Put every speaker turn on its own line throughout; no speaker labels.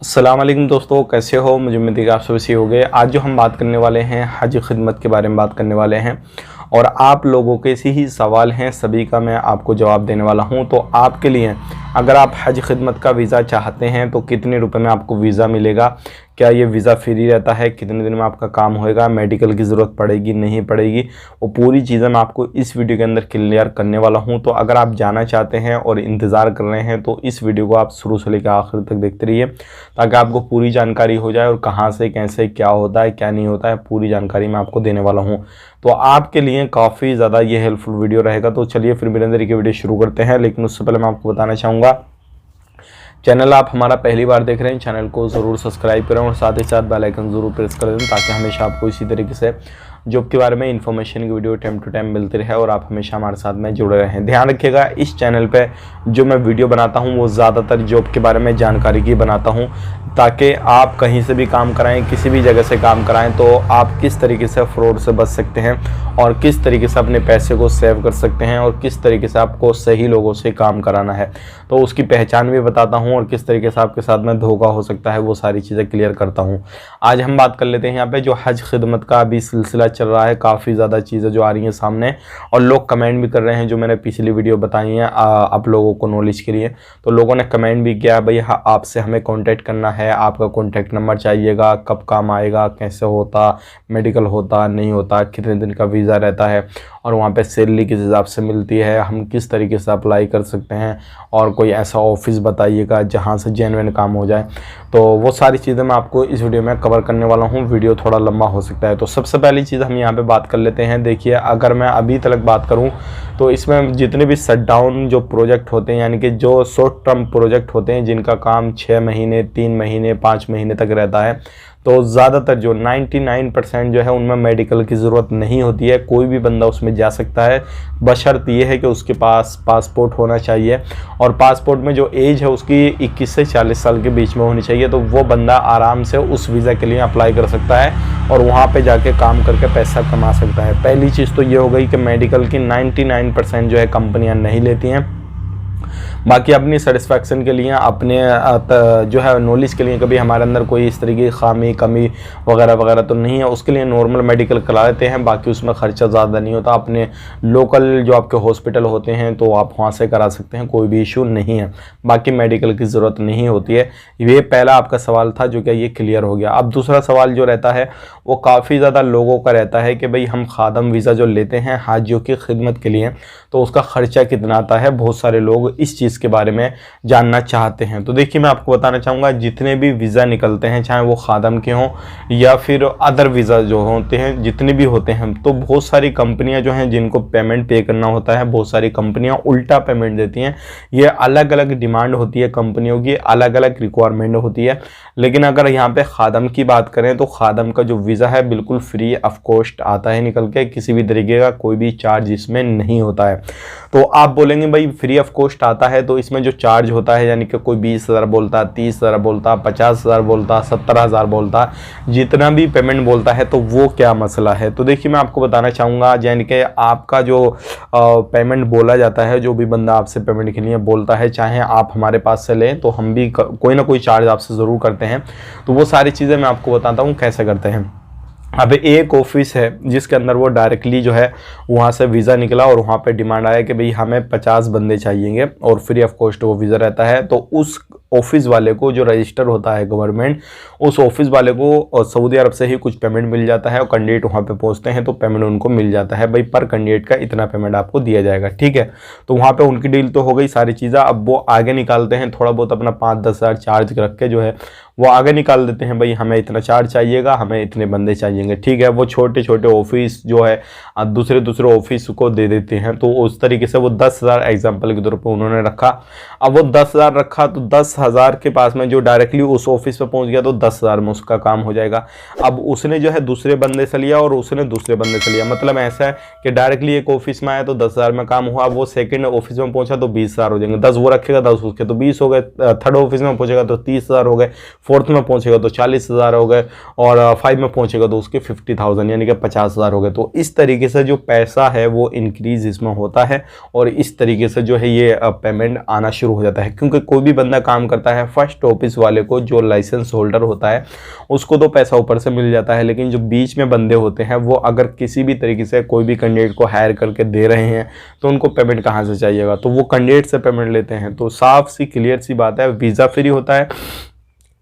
अस्सलाम वालेकुम दोस्तों, कैसे हो? मुझे उम्मीद है कि आप सभी सही हो गए। आज जो हम बात करने वाले हैं हज खिदमत के बारे में बात करने वाले हैं और आप लोगों के ऐसे ही सवाल हैं, सभी का मैं आपको जवाब देने वाला हूं। तो आपके लिए अगर आप हज खिदमत का वीज़ा चाहते हैं तो कितने रुपए में आपको वीज़ा मिलेगा, क्या ये वीज़ा फ्री रहता है, कितने दिन में आपका काम होएगा, मेडिकल की ज़रूरत पड़ेगी नहीं पड़ेगी, वो पूरी चीज़ें मैं आपको इस वीडियो के अंदर क्लियर करने वाला हूं। तो अगर आप जाना चाहते हैं और इंतज़ार कर रहे हैं तो इस वीडियो को आप शुरू से लेकर आखिर तक देखते रहिए ताकि आपको पूरी जानकारी हो जाए और कहाँ से कैसे क्या होता है क्या नहीं होता है पूरी जानकारी मैं आपको देने वाला हूँ। तो आपके लिए काफ़ी ज़्यादा ये हेल्पफुल वीडियो रहेगा। तो चलिए फिर मेरे अंदर की वीडियो शुरू करते हैं, लेकिन उससे पहले मैं आपको बताना चाहूँगा, चैनल आप हमारा पहली बार देख रहे हैं, चैनल को ज़रूर सब्सक्राइब करें और साथ ही साथ बेल आइकन ज़रूर प्रेस कर दें ताकि हमेशा आपको इसी तरीके से जॉब के बारे में इन्फॉर्मेशन की वीडियो टाइम टू टाइम मिलती रहे और आप हमेशा हमारे साथ में जुड़े रहें। ध्यान रखिएगा, इस चैनल पे जो मैं वीडियो बनाता हूँ वो ज़्यादातर जॉब के बारे में जानकारी की बनाता हूँ ताकि आप कहीं से भी काम कराएं, किसी भी जगह से काम कराएं तो आप किस तरीके से फ्रॉड से बच सकते हैं और किस तरीके से अपने पैसे को सेव कर सकते हैं और किस तरीके से आपको सही लोगों से काम कराना है तो उसकी पहचान भी बताता हूँ और किस तरीके से आपके साथ में धोखा हो सकता है वो सारी चीज़ें क्लियर करता हूँ। आज हम बात कर लेते हैं यहाँ पे जो हज खिदमत का अभी सिलसिला चल रहा है, काफ़ी ज़्यादा चीज़ें जो आ रही हैं सामने और लोग कमेंट भी कर रहे हैं जो मैंने पिछली वीडियो बताई हैं आप लोगों को नॉलेज के लिए। तो लोगों ने कमेंट भी किया भाई आपसे हमें कॉन्टैक्ट करना है, आपका कॉन्टैक्ट नंबर चाहिएगा, कब काम आएगा, कैसे होता, मेडिकल होता नहीं होता, कितने दिन का वीज़ा रहता है और वहाँ पे सैलरी किस हिसाब से मिलती है, हम किस तरीके से अप्लाई कर सकते हैं और कोई ऐसा ऑफिस बताइएगा जहाँ से जेन्युइन काम हो जाए। तो वो सारी चीज़ें मैं आपको इस वीडियो में कवर करने वाला हूँ, वीडियो थोड़ा लंबा हो सकता है। तो सबसे पहली चीज़ हम यहाँ पे बात कर लेते हैं। देखिए, अगर मैं अभी तक बात करूँ तो इसमें जितने भी शटडाउन जो प्रोजेक्ट होते हैं यानी कि जो शॉर्ट टर्म प्रोजेक्ट होते हैं जिनका काम 6 महीने 3 महीने 5 महीने तक रहता है तो ज़्यादातर जो 99% जो है उनमें मेडिकल की ज़रूरत नहीं होती है, कोई भी बंदा उसमें जा सकता है बशर्ते ये है कि उसके पास पासपोर्ट होना चाहिए और पासपोर्ट में जो एज है उसकी 21 से 40 साल के बीच में होनी चाहिए। तो वो बंदा आराम से उस वीज़ा के लिए अप्लाई कर सकता है और वहाँ पे जाके काम करके पैसा कमा सकता है। पहली चीज़ तो ये हो गई कि मेडिकल की 99% जो है कंपनियाँ नहीं लेती हैं। बाकी अपनी सेटिस्फैक्शन के लिए, अपने जो है नॉलेज के लिए, कभी हमारे अंदर कोई इस तरह की खामी कमी वगैरह वगैरह तो नहीं है, उसके लिए नॉर्मल मेडिकल करा लेते हैं। बाकी उसमें खर्चा ज़्यादा नहीं होता, अपने लोकल जो आपके हॉस्पिटल होते हैं तो आप वहाँ से करा सकते हैं, कोई भी इशू नहीं है। बाकी मेडिकल की ज़रूरत नहीं होती है। ये पहला आपका सवाल था जो कि ये क्लियर हो गया। अब दूसरा सवाल जो रहता है वो काफ़ी ज़्यादा लोगों का रहता है कि भाई हम खादम वीज़ा जो लेते हैं हाजियों की खिदमत के लिए तो उसका ख़र्चा कितना आता है। बहुत सारे लोग इस चीज़ के बारे में जानना चाहते हैं। तो देखिए, मैं आपको बताना चाहूँगा, जितने भी वीज़ा निकलते हैं चाहे वो खादम के हों या फिर अदर वीज़ा जो होते हैं, जितने भी होते हैं, तो बहुत सारी कंपनियां जो हैं जिनको पेमेंट पे करना होता है, बहुत सारी कंपनियां उल्टा पेमेंट देती हैं। ये अलग अलग डिमांड होती है कंपनियों की, अलग अलग रिक्वायरमेंट होती है। लेकिन अगर यहाँ पे खादम की बात करें तो खादम का जो वीज़ा है बिल्कुल फ्री ऑफ कॉस्ट आता है निकल के, किसी भी तरीके का कोई भी चार्ज इसमें नहीं होता है। तो आप बोलेंगे भाई फ्री ऑफ कॉस्ट आता है तो इसमें जो चार्ज होता है यानी कि कोई 20,000 बोलता, 30,000 बोलता, 50,000 बोलता, 70,000 बोलता, जितना भी पेमेंट बोलता है तो वो क्या मसला है। तो देखिए, मैं आपको बताना चाहूँगा, यानी कि आपका जो पेमेंट बोला जाता है, जो भी बंदा आपसे पेमेंट के लिए बोलता है, चाहे आप हमारे पास से लें तो हम भी कोई ना कोई चार्ज आपसे ज़रूर करते हैं। तो वो सारी चीज़ें मैं आपको बताता हूँ कैसे करते हैं। अब एक ऑफिस है जिसके अंदर वो डायरेक्टली जो है वहाँ से वीज़ा निकला और वहाँ पे डिमांड आया कि भाई हमें 50 बंदे चाहिएंगे और फ्री ऑफ कॉस्ट वो वीज़ा रहता है। तो उस ऑफिस वाले को जो रजिस्टर होता है गवर्नमेंट, उस ऑफिस वाले को सऊदी अरब से ही कुछ पेमेंट मिल जाता है और कैंडिडेट वहाँ पे पहुँचते हैं तो पेमेंट उनको मिल जाता है, भाई पर कैंडिडेट का इतना पेमेंट आपको दिया जाएगा, ठीक है। तो वहाँ पे उनकी डील तो हो गई सारी चीज़ें। अब वो आगे निकालते हैं थोड़ा बहुत अपना 5-10 हज़ार चार्ज रख के जो है वो आगे निकाल देते हैं, भाई हमें इतना चार्ज चाहिएगा, हमें इतने बंदे चाहिएंगे, ठीक है। वो छोटे छोटे ऑफिस जो है दूसरे ऑफिस को दे देते हैं। तो उस तरीके से वो 10,000 एग्जाम्पल के तौर पर उन्होंने रखा। अब वो 10,000 रखा तो 10,000 के पास में जो डायरेक्टली उस ऑफिस पे पहुंच गया तो 10,000 में उसका काम हो जाएगा। अब उसने जो है दूसरे बंदे से लिया और उसने दूसरे बंदे से लिया, मतलब ऐसा है कि डायरेक्टली एक ऑफिस में आया तो 10,000 में काम हुआ, वो सेकंड ऑफिस में पहुंचा तो 20,000 हो जाएंगे, 10 वो रखेगा 10 उसके तो 20 हो गए, थर्ड ऑफिस में पहुंचेगा तो 30,000 हो गए, फोर्थ में पहुंचेगा तो 40,000 हो गए और 5 में पहुंचेगा तो उसके 50,000 यानी कि 50,000 हो गए। तो इस तरीके से जो पैसा है वो इंक्रीज इसमें होता है और इस तरीके से जो है ये पेमेंट आना शुरू हो जाता है, क्योंकि कोई भी बंदा काम करता है, फर्स्ट ऑफिस वाले को जो लाइसेंस होल्डर होता है उसको तो पैसा ऊपर से मिल जाता है, लेकिन जो बीच में बंदे होते हैं वो अगर किसी भी तरीके से कोई भी कैंडिडेट को हायर करके दे रहे हैं तो उनको पेमेंट कहाँ से चाहिएगा, तो वो कैंडिडेट से पेमेंट लेते हैं। तो साफ सी क्लियर सी बात है, वीज़ा फ्री होता है,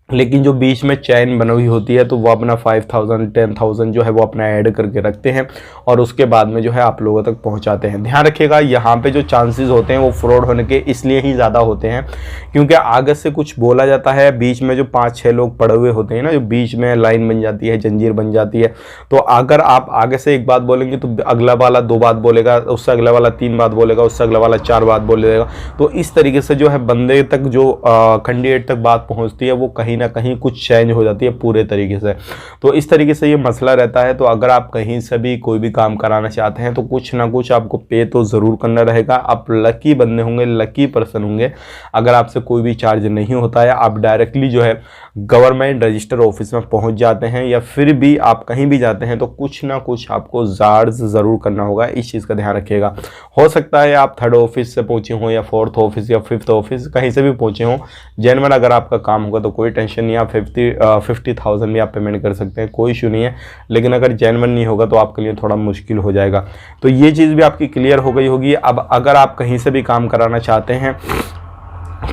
लेकिन जो बीच में चैन बनी हुई होती है तो वो अपना 5000 10,000 जो है वो अपना ऐड करके रखते हैं और उसके बाद में जो है आप लोगों तक पहुंचाते हैं। ध्यान रखिएगा, यहाँ पे जो चांसेस होते हैं वो फ्रॉड होने के इसलिए ही ज़्यादा होते हैं क्योंकि आगे से कुछ बोला जाता है, बीच में जो 5-6 लोग पड़े हुए होते हैं ना, जो बीच में लाइन बन जाती है, जंजीर बन जाती है। तो अगर आप आगे से एक बात बोलेंगे तो अगला वाला 2 बात बोलेगा, उससे अगला वाला 3 बात बोलेगा, उससे अगला वाला 4 बात बोलेगा। तो इस तरीके से जो है बंदे तक जो कैंडिडेट तक बात पहुँचती है वो कहीं ना कहीं कुछ चेंज हो जाती है पूरे तरीके से। तो इस तरीके से ये मसला रहता है। तो अगर आप कहीं से भी कोई भी काम कराना चाहते हैं तो कुछ ना कुछ आपको पे तो ज़रूर करना रहेगा। आप लकी बंदे होंगे, लकी पर्सन होंगे अगर आपसे कोई भी चार्ज नहीं होता है, आप डायरेक्टली जो है गवर्नमेंट रजिस्टर ऑफिस में पहुंच जाते हैं, या फिर भी आप कहीं भी जाते हैं तो कुछ ना कुछ आपको चार्ज ज़रूर करना होगा। इस चीज़ का ध्यान रखिएगा। हो सकता है आप 3rd ऑफिस से पहुंचे हों या 4th ऑफिस या 5th ऑफिस, कहीं से भी पहुंचे हों, जेन्युइन अगर आपका काम होगा तो कोई टेंशन नहीं, आप 50,000 भी आप पेमेंट कर सकते हैं, कोई इशू नहीं है। लेकिन अगर जेन्युइन नहीं होगा तो आपके लिए थोड़ा मुश्किल हो जाएगा। तो ये चीज़ भी आपकी क्लियर हो गई होगी। अब अगर आप कहीं से भी काम कराना चाहते हैं,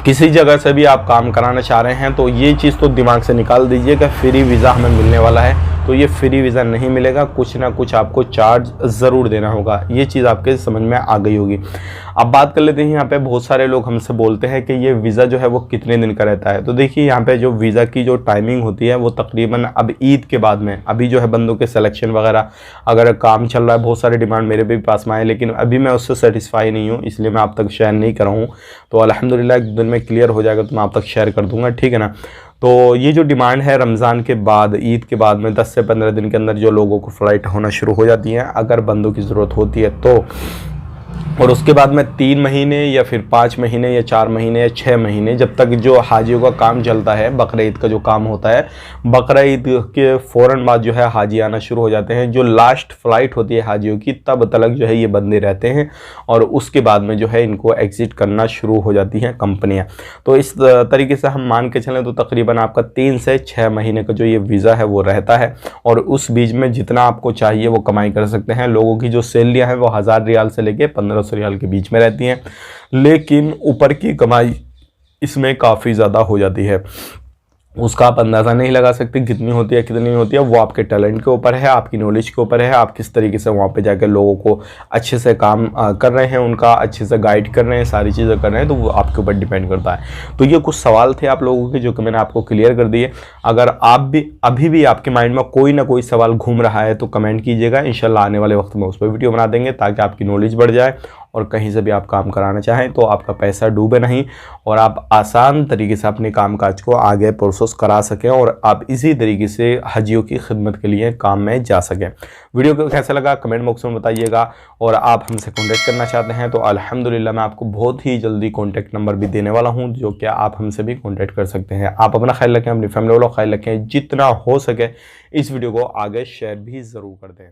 किसी जगह से भी आप काम कराना चाह रहे हैं, तो ये चीज़ तो दिमाग से निकाल दीजिए कि फ्री वीज़ा हमें मिलने वाला है। तो ये फ्री वीज़ा नहीं मिलेगा, कुछ ना कुछ आपको चार्ज ज़रूर देना होगा। ये चीज़ आपके समझ में आ गई होगी। अब बात कर लेते हैं, यहाँ पे बहुत सारे लोग हमसे बोलते हैं कि ये वीज़ा जो है वो कितने दिन का रहता है। तो देखिए, यहाँ पे जो वीज़ा की जो टाइमिंग होती है वो तकरीबन अब ईद के बाद में, अभी जो है बंदों के सिलेक्शन वगैरह अगर काम चल रहा है, बहुत सारे डिमांड मेरे भी पास में आए, लेकिन अभी मैं उससे सेटिस्फाई नहीं हूँ, इसलिए मैं आप तक शेयर नहीं कर रहा हूँ। तो अल्हम्दुलिल्लाह एक दिन में क्लियर हो जाएगा तो मैं आप तक शेयर कर दूँगा, ठीक है ना। तो ये जो डिमांड है रमज़ान के बाद, ईद के बाद में 10 से 15 दिन के अंदर जो लोगों को फ़्लाइट होना शुरू हो जाती हैं अगर बंदों की ज़रूरत होती है तो, और उसके बाद में 3 महीने या फिर 5 महीने या 4 महीने या 6 महीने, जब तक जो हाजियों का काम चलता है, बकरा ईद का जो काम होता है, बकरा ईद के फ़ौरन बाद जो है हाजी आना शुरू हो जाते हैं। जो लास्ट फ़्लाइट होती है हाजियों की तब तक जो है ये बंदे रहते हैं और उसके बाद में जो है इनको एग्ज़िट करना शुरू हो जाती हैं कंपनियाँ। तो इस तरीके से हम मान के चलें तो तकरीबन आपका 3 से 6 महीने का जो ये वीज़ा है वो रहता है, और उस बीच में जितना आपको चाहिए वो कमाई कर सकते हैं। लोगों की जो सैलरियाँ हैं वो 1000 रियाल से लेके 1500 रियाल के बीच में रहती हैं, लेकिन ऊपर की कमाई इसमें काफ़ी ज़्यादा हो जाती है। उसका आप अंदाज़ा नहीं लगा सकते कितनी होती है कितनी नहीं होती है। वो आपके टैलेंट के ऊपर है, आपकी नॉलेज के ऊपर है, आप किस तरीके से वहाँ पे जाकर लोगों को अच्छे से काम कर रहे हैं, उनका अच्छे से गाइड कर रहे हैं, सारी चीज़ें कर रहे हैं, तो वो आपके ऊपर डिपेंड करता है। तो ये कुछ सवाल थे आप लोगों के जो कि मैंने आपको क्लियर कर दिए। अगर आप भी अभी भी आपके माइंड में कोई ना कोई सवाल घूम रहा है तो कमेंट कीजिएगा, इंशाल्लाह आने वाले वक्त में उस पर वीडियो बना देंगे ताकि आपकी नॉलेज बढ़ जाए और कहीं से भी आप काम कराना चाहें तो आपका पैसा डूबे नहीं और आप आसान तरीके से अपने कामकाज को आगे प्रोसेस करा सकें और आप इसी तरीके से हजियों की खिदमत के लिए काम में जा सकें। वीडियो को कैसा लगा कमेंट बॉक्स में बताइएगा, और आप हमसे कॉन्टैक्ट करना चाहते हैं तो अल्हम्दुलिल्लाह मैं आपको बहुत ही जल्दी कॉन्टैक्ट नंबर भी देने वाला हूँ जो कि आप हमसे भी कॉन्टैक्ट कर सकते हैं। आप अपना ख्याल रखें, अपनी फैमिली वालों का ख्याल रखें, जितना हो सके इस वीडियो को आगे शेयर भी ज़रूर कर दें।